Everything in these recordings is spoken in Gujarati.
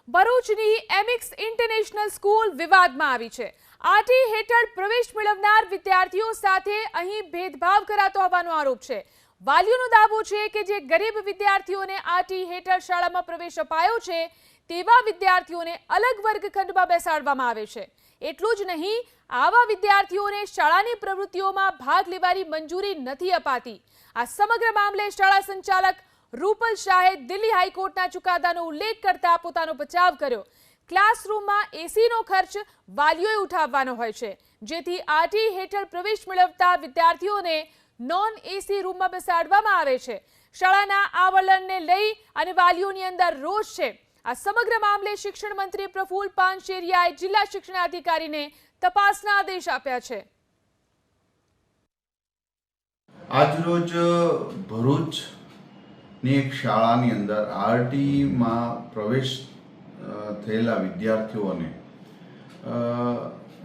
ભરૂચની એમિક્સ ઇન્ટરનેશનલ સ્કૂલ વિવાદમાં આવી છે। આરટી હેઠળ પ્રવેશ મેળવનાર વિદ્યાર્થીઓ સાથે અહીં ભેદભાવ કરાતો હોવાનો આરોપ છે। વાલીઓનો દાવો છે કે જે ગરીબ વિદ્યાર્થીઓને આરટી હેઠળ શાળામાં પ્રવેશ અપાયો છે તેવા વિદ્યાર્થીઓને અલગ વર્ગખંડમાં બેસાડવામાં આવે છે। એટલું જ નહીં, આવા વિદ્યાર્થીઓને શાળાની પ્રવૃત્તિઓમાં ભાગ લેવાની મંજૂરી નથી અપાતી। આ સમગ્ર મામલે શાળા સંચાલક રૂપલ શાહે દિલ્હી હાઈકોર્ટના ચુકાદાનો ઉલ્લેખ કરતા પોતાનો બચાવ કર્યો। ક્લાસરૂમમાં એસીનો ખર્ચ વાલીઓએ ઉઠાવવાનો હોય છે, જેથી આરટી હેઠળ પ્રવેશ મેળવતા વિદ્યાર્થીઓને નોન એસી રૂમમાં બેસાડવામાં આવે છે। શાળાના આ વલણને લઈ અને વાલીઓની અંદર રોષ છે। આ સમગ્ર મામલે શિક્ષણ મંત્રી પ્રફુલ પાનશેરિયાએ જિલ્લા શિક્ષણાધિકારીને તપાસના આદેશ આપ્યા છે। આજરોજ ભરૂચની એક શાળાની અંદર આરટીમાં પ્રવેશ થયેલા વિદ્યાર્થીઓને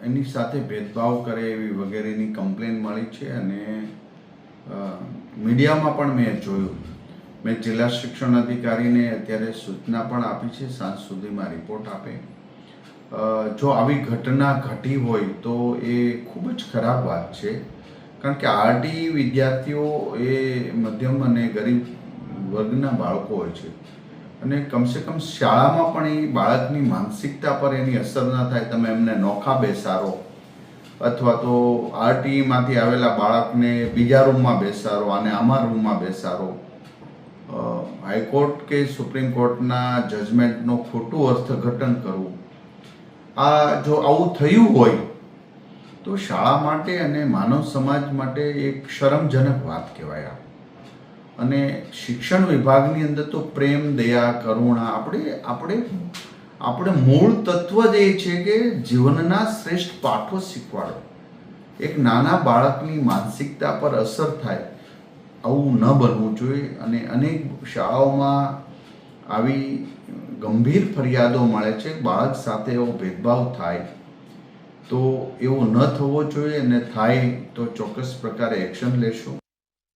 એની સાથે ભેદભાવ કરે એવી વગેરેની કમ્પ્લેન મળી છે અને મીડિયામાં પણ મેં જોયું। મેં જિલ્લા શિક્ષણ અધિકારીને અત્યારે સૂચના પણ આપી છે, સાંજ સુધીમાં રિપોર્ટ આપે। જો આવી ઘટના ઘટી હોય તો એ ખૂબ જ ખરાબ વાત છે, કારણ કે આરટી વિદ્યાર્થીઓ એ મધ્યમ અને ગરીબ વર્ગના બાળકો હોય છે અને કમસે કમ શાળામાં પણ એ બાળકની માનસિકતા પર એની અસર ન થાય। તમે એમને નોખા બેસાડો અથવા તો આરટીમાંથી આવેલા બાળકને બીજા રૂમમાં બેસાડો અને આમાં રૂમમાં બેસાડો। હાઈકોર્ટ કે સુપ્રીમ કોર્ટના જજમેન્ટનું ખોટું અર્થઘટન કરવું, આ જો આવું થયું હોય તો શાળા માટે અને માનવ સમાજ માટે એક શરમજનક વાત કહેવાય। અને શિક્ષણ વિભાગની અંદર તો પ્રેમ, દયા, કરુણા આપણે મૂળ તત્વ જ એ છે કે જીવનના શ્રેષ્ઠ પાઠો શીખવાડો। એક નાના બાળકની માનસિકતા પર અસર થાય, આવું ન બનવું જોઈએ। અને અનેક શાળાઓમાં આવી ગંભીર ફરિયાદો મળે છે, બાળક સાથે એવો ભેદભાવ થાય તો એવો ન થવો જોઈએ અને થાય તો ચોક્કસ પ્રકારે એક્શન લેશું।